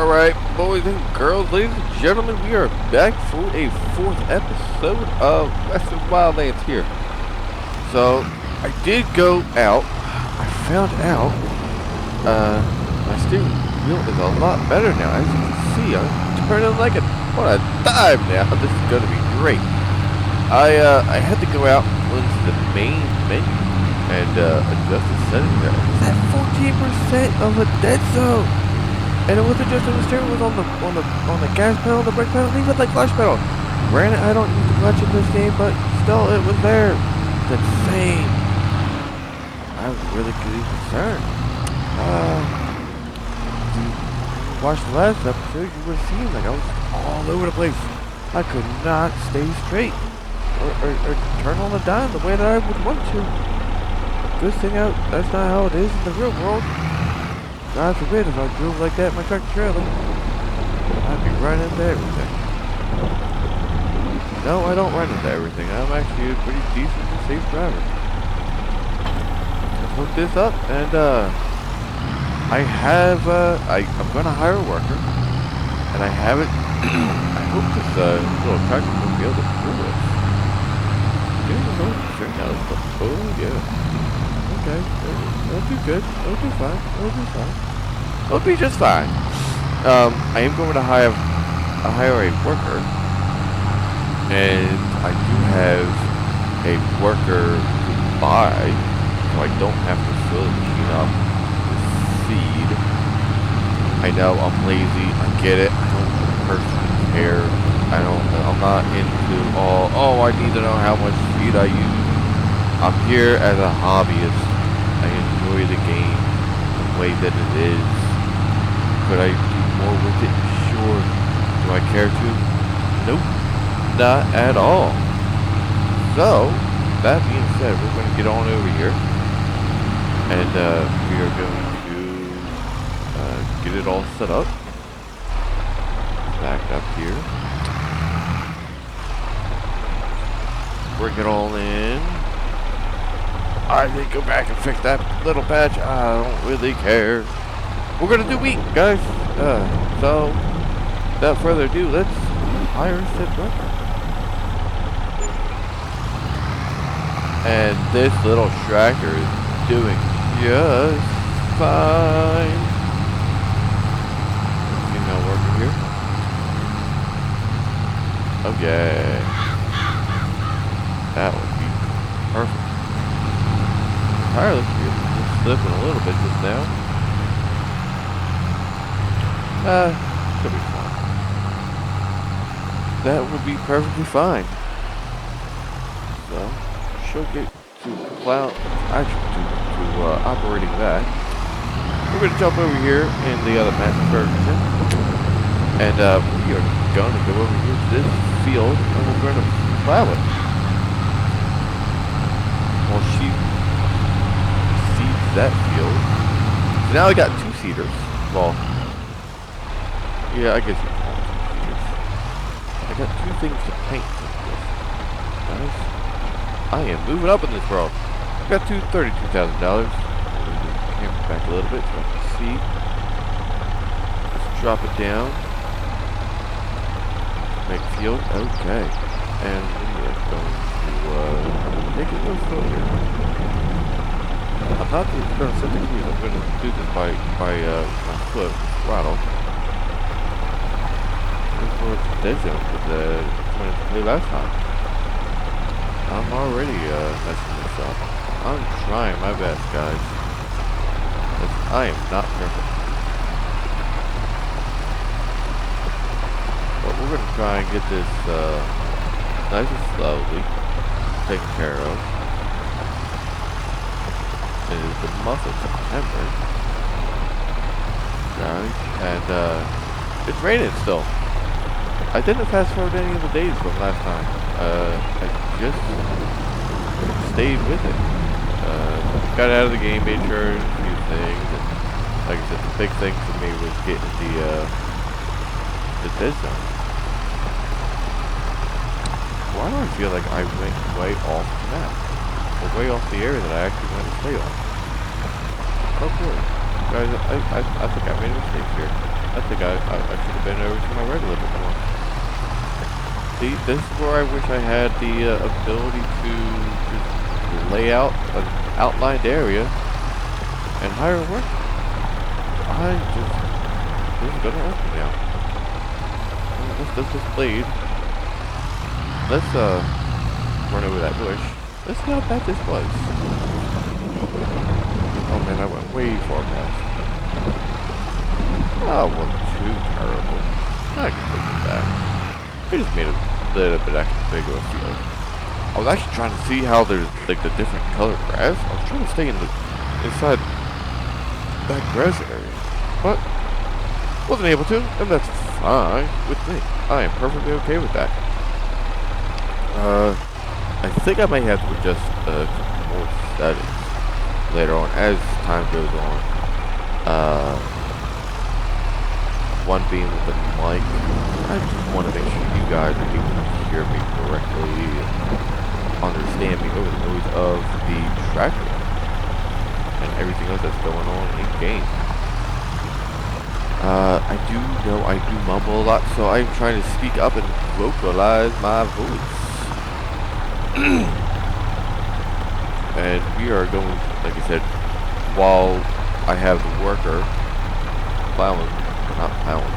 Alright, boys and girls, ladies and gentlemen, we are back for a fourth episode of Western Wildlands here. So, I did go out. I found out, my steering wheel is a lot better now. As you can see, I'm turning like on a dime now. This is going to be great. I had to go out into the main menu and adjust the settings there. It's at 14% of a dead zone. And it wasn't just on the steering wheel, on the gas pedal, the brake pedal, even the clutch pedal. Granted, I don't use the clutch in this game, but still, it was there. It's insane. I was really concerned. If you watched the last episode, you would have seen like I was all over the place. I could not stay straight or turn on the dime the way that I would want to. Good thing that's not how it is in the real world. God forbid if I drove like that in my tractor trailer, I'd be running into everything. No, I don't run into everything. I'm actually a pretty decent and safe driver. Let's hook this up, and I'm gonna hire a worker, and I have it. I hope this little tractor will be able to do this. Oh yeah. Okay, that'll be good. That'll be fine. It'll be just fine. I am going to hire a worker, and I do have a worker to buy, so I don't have to fill the machine up with feed. I know I'm lazy. I get it. I don't personally care. I'm not into I need to know how much feed I use. I'm here as a hobbyist. I enjoy the game the way that it is. Could I do more with it? Sure. Do I care to? Nope. Not at all. So, that being said, we're going to get on over here. And we are going to get it all set up. Back up here. Bring it all in. I did go back and fix that little patch. I don't really care. We're gonna do wheat, guys. So without further ado, let's hire said worker. And this little tractor is doing just fine. Female worker here. Okay. That would be perfect. Tire looks slipping a little bit just now. Should be fine. That would be perfectly fine. So, she'll get to plow, actually to operating that. We're going to jump over here in the other map version. And we are going to go over here to this field and we're going to plow it. Well, she that field. So now I got two seeders. Well, yeah, I guess you can call them two seeders. I got two things to paint with this. Guys, I am moving up in this world. I got $32,000. Camera back a little bit so I can see. Let's drop it down. Make field. Okay. And we are going to make it a little slow here. I'm not going to set the keys. I'm going to do this by my foot, throttle. This was dead zone when it played last time. I'm already messing this up. I'm trying my best, guys. I am not perfect. But we're going to try and get this nice and slowly taken care of. It is the month of September, guys, and it's raining still. I didn't fast forward any of the days from last time. I just stayed with it. Got out of the game, made sure a few things, and like I said, the big thing for me was getting the dead zone. Why do I feel like I went way off the map? Way off the area that I actually want to stay on. Oh boy. Guys, I think I made a mistake here. I think I should have been over to my right a little bit more. See, this is where I wish I had the ability to just lay out an outlined area and hire a worker. This is gonna open now. Let's this blade. Let's run over that bush. Let's see how bad this was. Oh man, I went way far past. Oh, it wasn't too terrible. I can live with that. I just made a little bit extra big of a field. I was actually trying to see how there's like the different colored grass. I was trying to stay inside that grass area, but wasn't able to, and that's fine with me. I am perfectly okay with that. I think I might have to adjust more settings later on as time goes on. One being with the mic. I just want to make sure you guys are able to hear me correctly and understand me over the noise of the tractor and everything else that's going on in game. I do know I do mumble a lot, so I'm trying to speak up and vocalize my voice. And we are going, like I said, while I have the worker plowing, not plowing,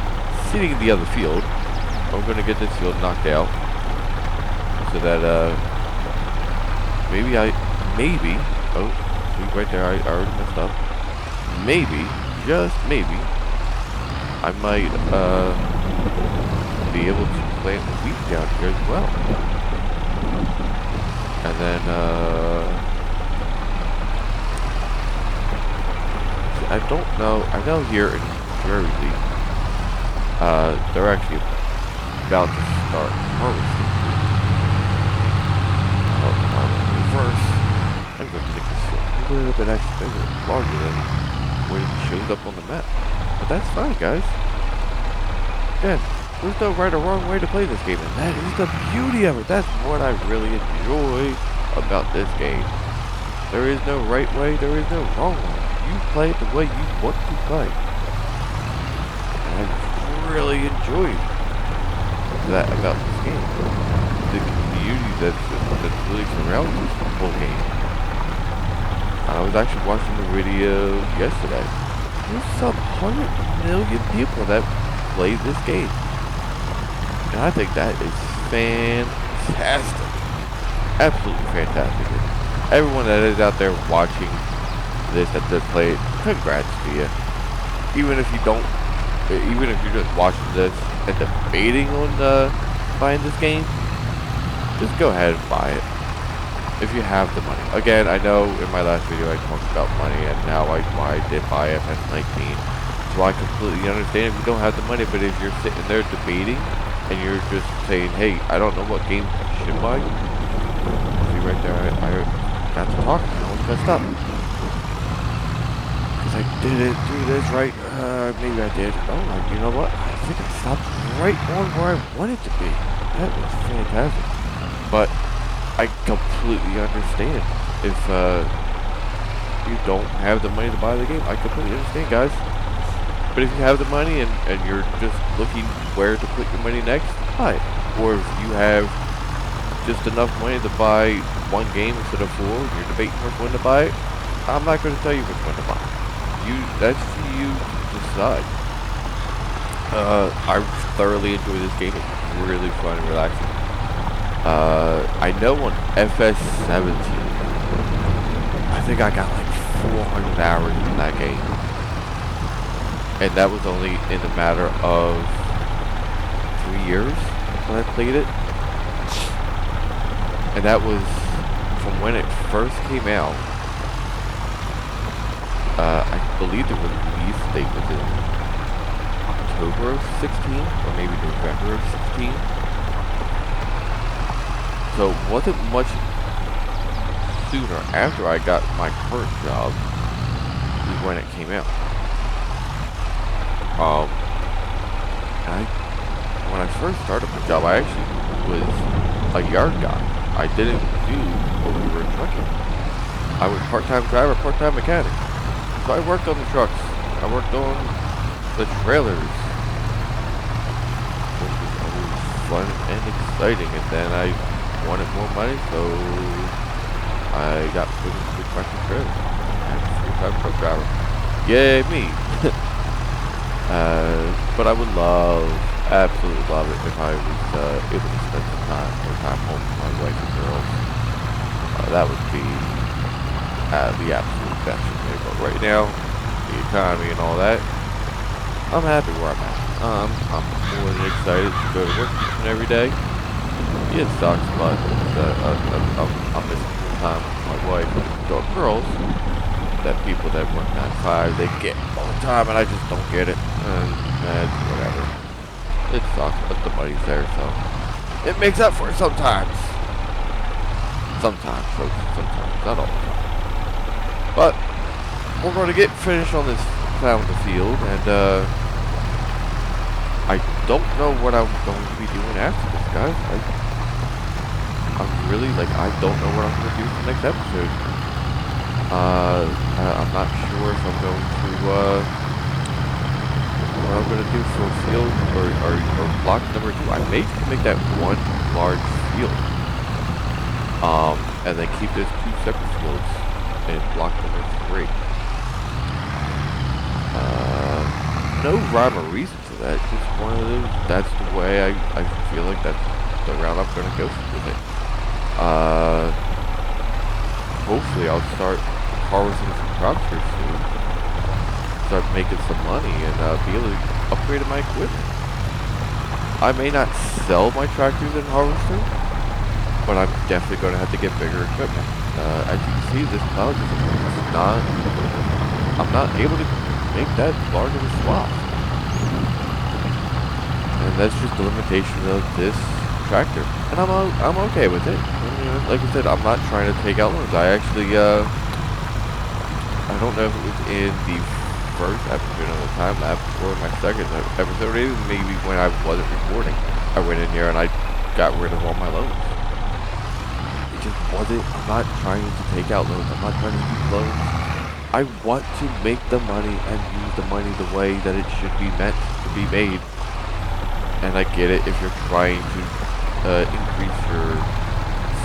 sitting in the other field, I'm going to get this field knocked out so that maybe, oh, see right there, I already messed up. Maybe, just maybe, I might be able to plant wheat down here as well. And then, I don't know, I know here in Jersey, they're actually about to start harvesting. Reverse. I'm going to make this a little bit extra bigger, larger than when it shows up on the map. But that's fine, guys. Again, there's no right or wrong way to play this game, and that is the beauty of it. That's what I really enjoy about this game. There is no right way, there is no wrong way. You play it the way you want to play. And I really enjoyed that about this game. The community that's really surrounds this whole game. I was actually watching the video yesterday. There's some 100 million people that play this game. And I think that is fantastic. Absolutely fantastic. And everyone that is out there watching this, that does play it, congrats to you. Even if you don't, even if you're just watching this and debating on buying this game, just go ahead and buy it. If you have the money. Again, I know in my last video I talked about money and now why I did buy FS19. So I completely understand if you don't have the money, but if you're sitting there debating and you're just saying, hey, I don't know what game I should buy. See right there, I got to talk and I was messed up. Because I didn't do this right. Maybe I did. Oh, you know what? I think I stopped right on where I wanted to be. That was fantastic. But I completely understand if you don't have the money to buy the game. I completely understand, guys. But if you have the money and you're just looking where to put your money next, buy it. Or if you have just enough money to buy one game instead of four, and you're debating which one to buy, I'm not going to tell you which one to buy. That's for you to decide. I thoroughly enjoy this game. It's really fun and relaxing. I know on FS17, I think I got like 400 hours in that game. And that was only in a matter of 3 years when I played it. And that was from when it first came out. I believe the release date was in October of 16, or maybe November of 16. So it wasn't much sooner after I got my current job is when it came out. When I first started my job, I actually was a yard guy. I didn't do over trucking. I was part-time driver, part-time mechanic. So I worked on the trucks. I worked on the trailers. fun and exciting. And then I wanted more money, so I got put into the tractor trailer. I'm a full-time truck driver. Yay, me! But I would absolutely love it if I was able to spend some time home with my wife and girls. That would be the absolute best for me. But right now, the economy and all that, I'm happy where I'm at. I'm more than excited to go to work each and every day. Yeah, it sucks, but I'm missing some time with my wife and girls. That people that work 9 to 5, they get all the time, and I just don't get it. And whatever. It sucks, but the money's there, so it makes up for it sometimes. Sometimes, folks. Sometimes, not all the time. But we're going to get finished on this plowing the field, and I don't know what I'm going to be doing after this, guys. I'm really, I don't know what I'm going to do for the next episode. I'm not sure if I'm going to, what I'm going to do for a field or block number 2. I may just make that one large field. And then keep those 2 separate fields in block number 3. No rhyme or reason to that. Just one of those. That's the way I feel like that's the route I'm going to go with it. Hopefully I'll start harvesting some crops here soon. Start making some money and be able to upgrade my equipment. I may not sell my tractors and harvester, but I'm definitely going to have to get bigger equipment. As you can see, this plow is not. I'm not able to make that large of a swath. And that's just the limitation of this tractor. And I'm okay with it. Like I said, I'm not trying to take out loans. I actually, I don't know if it was in the first episode of the time lapse or my second episode, or even maybe when I wasn't recording. I went in here and I got rid of all my loans. It just wasn't, I'm not trying to take out loans. I'm not trying to use loans. I want to make the money and use the money the way that it should be meant to be made. And I get it if you're trying to increase your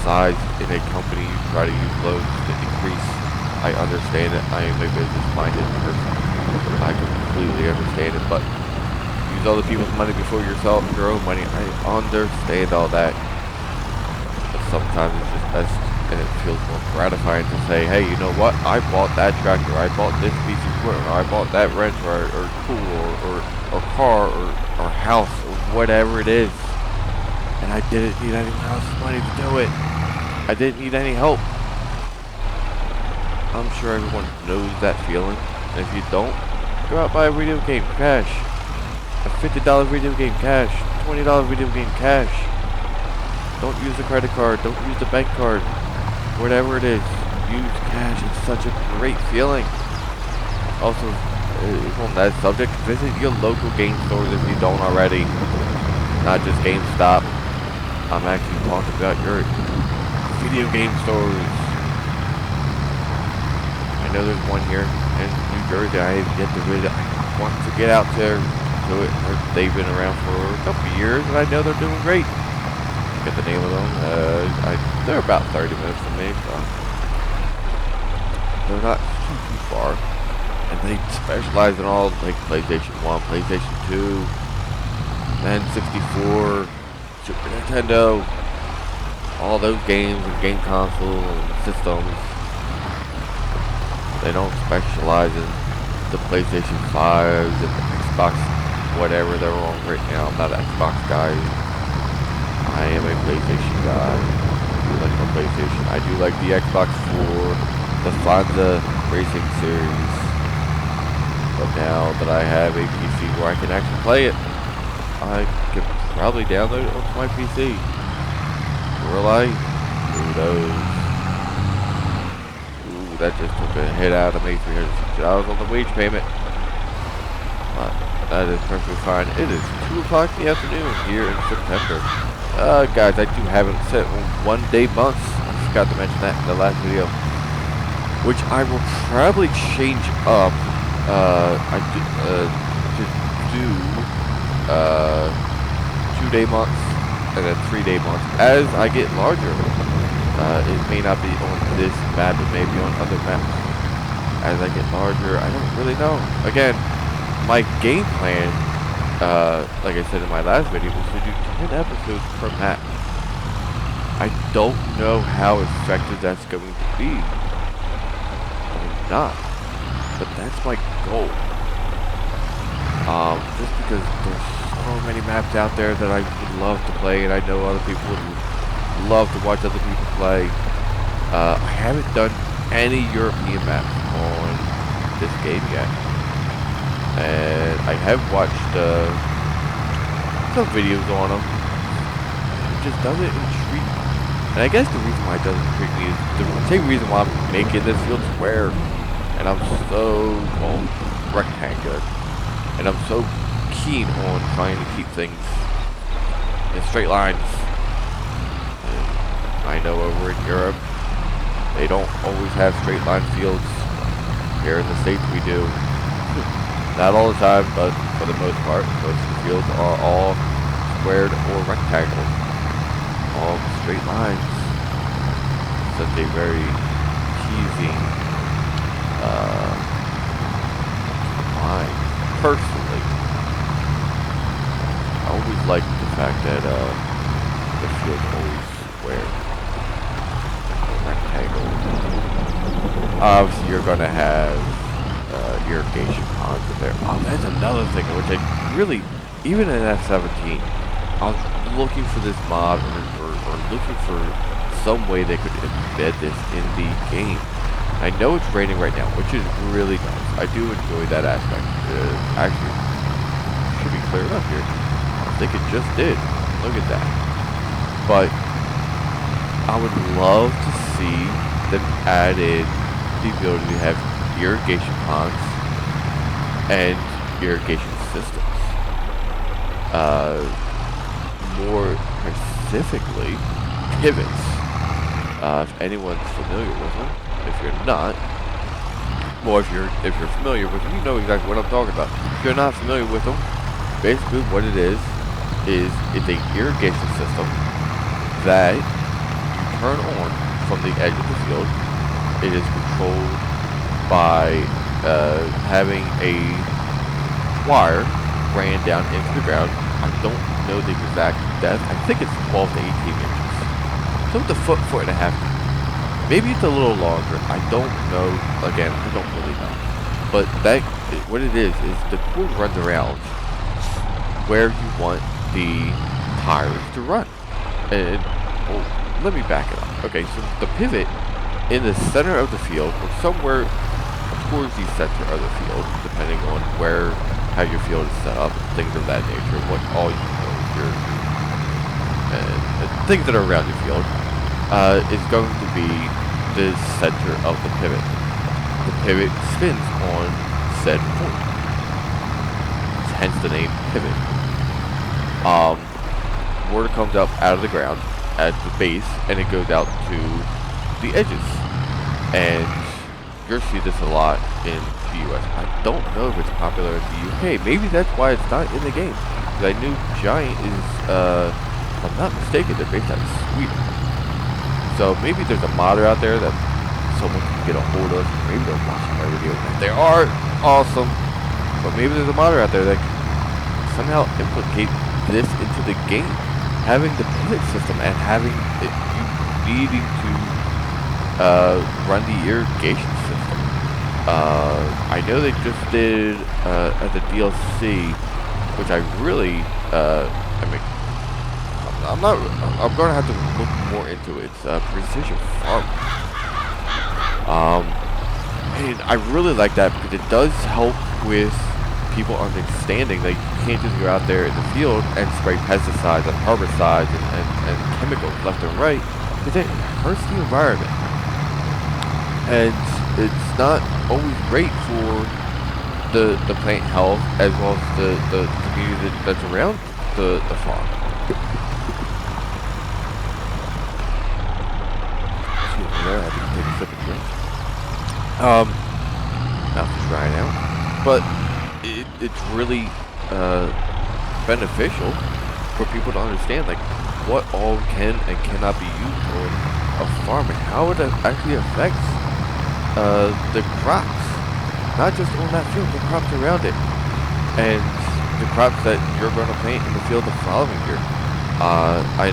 size in a company, you try to use loans to increase. I understand it. I am a business-minded person. I completely understand it, but use other people's money before yourself, your own money. I understand all that. But sometimes it's just best, and it feels more gratifying to say, hey, you know what? I bought that tractor. I bought this piece of equipment. Or I bought that wrench or tool or car or house or whatever it is. And I didn't need anyone else's money to do it. I didn't need any help. I'm sure everyone knows that feeling. And if you don't, go out buy a video game, cash. A $50 video game, cash. $20 video game, cash. Don't use the credit card. Don't use the bank card. Whatever it is, use cash. It's such a great feeling. Also, on that subject, visit your local game stores if you don't already. Not just GameStop. I'm actually talking about your video game stores. I know there's one here in New Jersey. I have yet to visit. I want to get out there to it. They've been around for a couple of years, and I know they're doing great. Get the name of them. They're about 30 minutes from me, so they're not too far. And they specialize in all like PlayStation 1, PlayStation 2, N64, Super Nintendo, all those games and game consoles and systems. They don't specialize in the PlayStation 5s and the Xbox, whatever they're on right now. I'm not an Xbox guy. I am a PlayStation guy. I do like my PlayStation. I do like the Xbox 4, the Forza Racing Series. But now that I have a PC where I can actually play it, I could probably download it onto my PC. Will I? Who knows? Ooh, that just took a hit out of me. $360 on the wage payment. But that is perfectly fine. It is 2 o'clock in the afternoon here in September. Guys, I do haven't set 1 day months. I forgot to mention that in the last video. Which I will probably change up. To do 2 day months and then 3-day months. As I get larger, it may not be on this map, it may be on other maps. As I get larger, I don't really know. Again, my game plan, like I said in my last video, was to do 10 episodes per map. I don't know how effective that's going to be. Or not. But that's my goal. Just because there's so many maps out there that I would love to play, and I know other people would love to watch other people play. I haven't done any European maps on this game yet. And I have watched some videos on them. It just doesn't intrigue me. And I guess the reason why it doesn't intrigue me is the same reason why I'm making this field square. And I'm so, well, rectangular. And I'm so keen on trying to keep things in straight lines. And I know over in Europe, they don't always have straight line fields. Here in the States we do. Not all the time, but for the most part, most of the fields are all squared or rectangle. All straight lines. Such a very teasing line. Personally, I always liked the fact that the field's always square. Rectangle. Obviously, you're gonna have irrigation ponds in there. Oh, that's another thing which I really, even in F17, I was looking for this mod or looking for some way they could embed this in the game. I know it's raining right now, which is really nice. I do enjoy that aspect. Actually, should be cleared up here. I think it just did. Look at that. But I would love to see them add in the ability to have irrigation ponds and irrigation systems. More specifically, pivots. If anyone's familiar with them, if you're not, well, if you're familiar with them, you know exactly what I'm talking about. If you're not familiar with them, basically what it is it's an irrigation system that you turn on from the edge of the field. It is controlled by having a wire ran down into the ground. I don't know the exact depth. I think it's 12 to 18 inches. So it's a foot and a half. Maybe it's a little longer. I don't know. Again, I don't really know. But what it is the cord runs around where you want the tires to run. And well, let me back it up. Okay, so the pivot in the center of the field, or somewhere towards the center of the field, depending on how your field is set up, things of that nature, what all you know, and things that are around your field, is going to be the center of the pivot. The pivot spins on said point. Hence the name pivot. Water comes up out of the ground at the base, and it goes out to the edges. And you'll see this a lot in the US. I don't know if it's popular in the UK. Maybe that's why it's not in the game. Because I knew Giant is, if I'm not mistaken, they're based out of Sweden. So maybe there's a modder out there that someone can get a hold of. Maybe they're watching my video. They are awesome. But maybe there's a modder out there that can somehow implicate this into the game. Having the pivot system and having you needing to run the irrigation system. I know they just did at the DLC, which I really I'm gonna have to look more into it. It's precision farming. And I really like that because it does help with people understanding that you can't just go out there in the field and spray pesticides and herbicides and chemicals left and right, because it hurts the environment. And it's not always great for the plant health as well as the community that's around the farm. I have to take a sip of drink. Mouth is dry now, but it's really beneficial for people to understand, like, what all can and cannot be used on a farm and how it actually affects the crops, not just on that field, the crops around it, and the crops that you're going to plant in the field the following year. I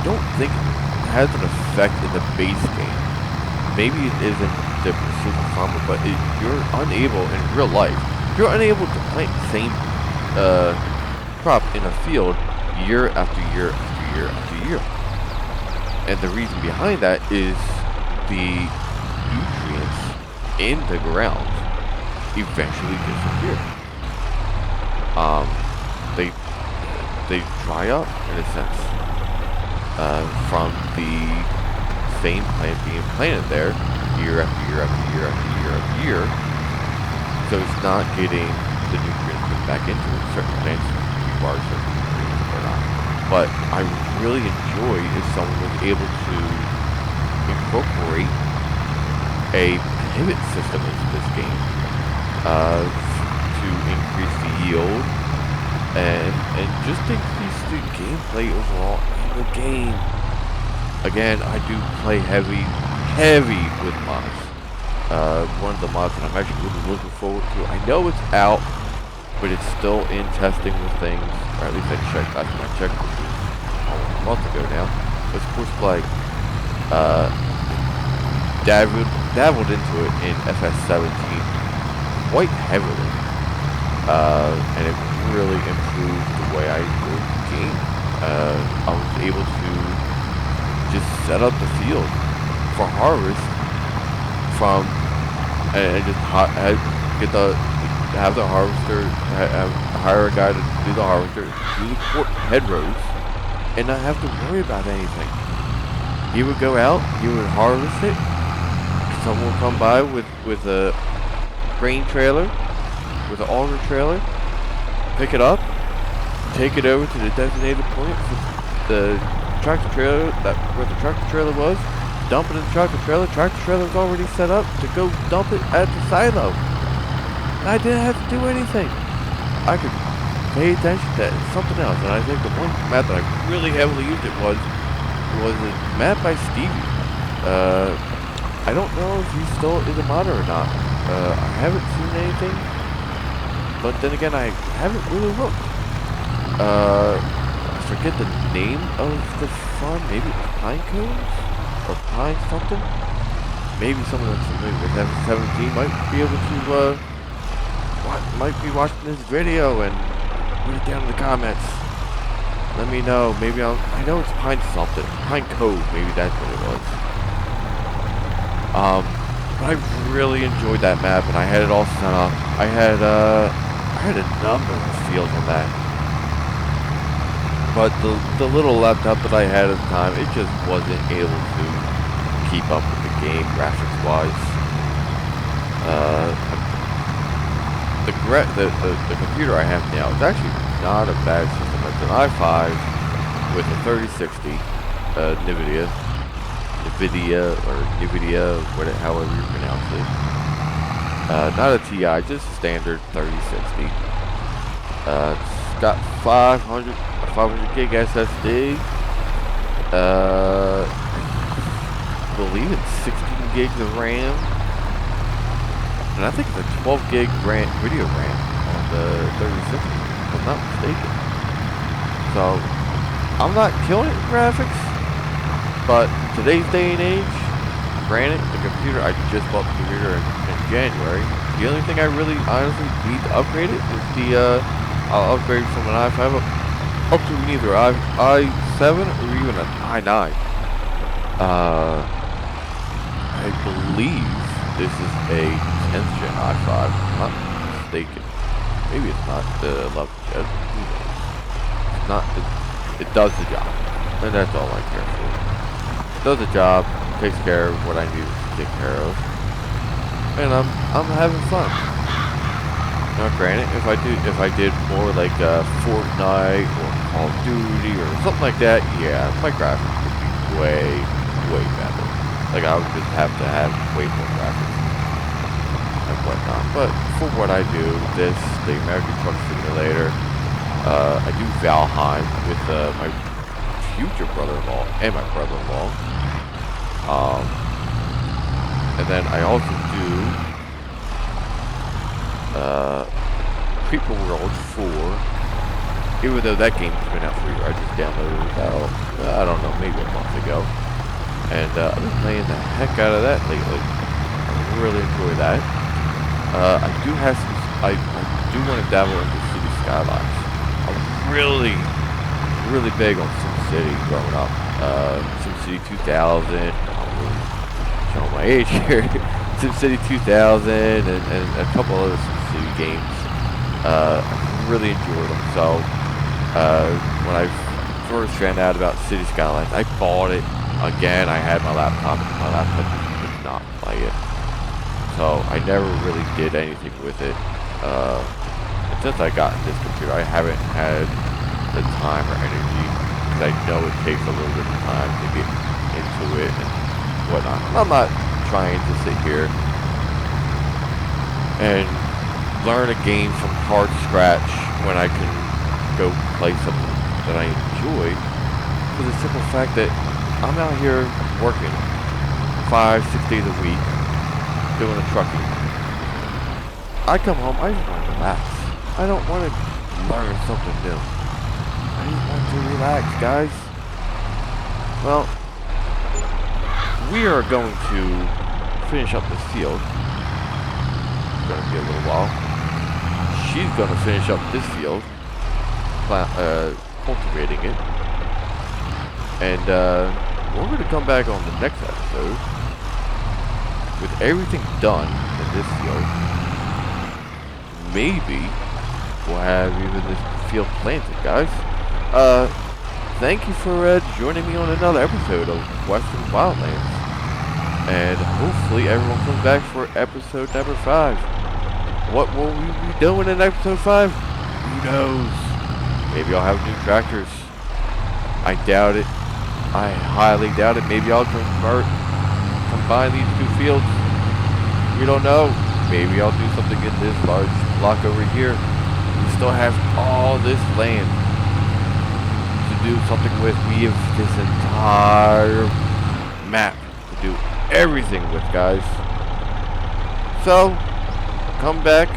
don't think it has an effect in the base game. Maybe it isn't the precision farmer, but you're unable in real life. You're unable to plant the same crop in a field year after year after year after year. And the reason behind that is the nutrients in the ground eventually disappear. They dry up in a sense from the same plant being planted there year after year after year after year after year. So it's not getting the nutrients put back into it. Certain plants require certain nutrients or not. But I really enjoy if someone was able to incorporate a pivot system into this game to increase the yield and just increase the gameplay overall in the game. Again, I do play heavy with mods. One of the mods that I'm actually really looking forward to. I know it's out, but it's still in testing with things, or at least I checked. I think I checked almost a month ago now. But Sports Play dabbled into it in FS17 quite heavily, and it really improved the way I enjoyed the game. I was able to just set up the field for harvest from, and just have the harvester, hire a guy to do the harvester, do the hedgerows, and not have to worry about anything. He would go out, he would harvest it, someone would come by with a grain trailer, with an auger trailer, pick it up, take it over to the designated point for the tractor trailer, where the tractor trailer was, dump it in the tractor trailer was already set up to go dump it at the silo. I didn't have to do anything. I could pay attention to something else, and I think the one map that I really heavily used it was a map by Stevie. I don't know if he still is a modder or not. I haven't seen anything, but then again, I haven't really looked. I forget the name of the farm. Maybe it's Pine Cones or Pine something. Maybe someone that's familiar with F17 might be able to might be watching this video and put it down in the comments. Let me know. Maybe I know it's Pine something. Pine Cove. Maybe that's what it was. But I really enjoyed that map, and I had it all set up. I had a number of fields on that. But the little laptop that I had at the time, it just wasn't able to keep up with the game graphics wise. The computer I have now is actually not a bad system. It's an i5 with a 3060 NVIDIA, however you pronounce it. Not a TI, just standard 3060. It's got 500 gig SSD. I believe it's 16 gigs of RAM. And I think it's a 12 gig video RAM on the 3060, if I'm not mistaken. So, I'm not killing it in graphics, but today's day and age, granted, the computer, I just bought the computer in January. The only thing I really honestly need to upgrade it is I'll upgrade from an i5 up to either i7 or even an i9. I believe this is a 10th gen i5, if I'm not mistaken. Maybe it's not the 11th gen. It's not. It does the job, and that's all I care for. It does the job, takes care of what I need to take care of, and I'm having fun. Now, granted, if I did more like Fortnite or Call of Duty or something like that, yeah, my graphics would be way better. Like, I would just have to have way more graphics and whatnot. But for what I do, the American Truck Simulator, I do Valheim with my future brother-in-law and my brother-in-law. And then I also do Creeper World 4. Even though that game's been out for a year, I just downloaded it about, I don't know, maybe a month ago. And I've been playing the heck out of that lately. I really enjoy that. I do have some, I do want to dabble into City Skylines. I'm really big on SimCity growing up. SimCity 2000, I'm really showing my age here. SimCity 2000 and a couple other SimCity games. I really enjoyed them. So when I first found out about City Skylines, I bought it. Again, I had my laptop. My laptop could not play it. So I never really did anything with it. And since I got this computer, I haven't had the time or energy, because I know it takes a little bit of time to get into it and whatnot. I'm not trying to sit here and learn a game from hard scratch when I can go play something that I enjoy, for the simple fact that I'm out here working 5-6 days a week doing a trucking. I come home, I just want to relax. I don't want to learn something new. I just want to relax, guys. Well, we are going to finish up this field. It's going to be a little while. She's going to finish up this field, cultivating it. And we're going to come back on the next episode with everything done in this field. Maybe we'll have even this field planted, guys. Thank you for joining me on another episode of Western Wildlands. And hopefully everyone comes back for episode number 5. What will we be doing in episode 5? Who knows? Maybe I'll have new tractors. I doubt it. I highly doubt it. Maybe I'll combine these two fields. We don't know. Maybe I'll do something in this large block over here. We still have all this land to do something with. We have this entire map to do everything with, guys. So, come back.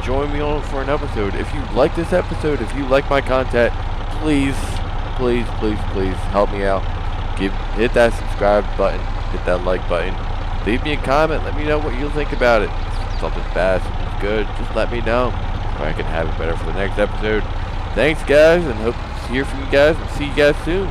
Join me on for an episode. If you like this episode, if you like my content, please help me out. Hit that subscribe button, hit that like button, leave me a comment, let me know what you think about it. If something's bad, something's good, just let me know so I can have it better for the next episode. Thanks, guys, and hope to hear from you guys and see you guys soon.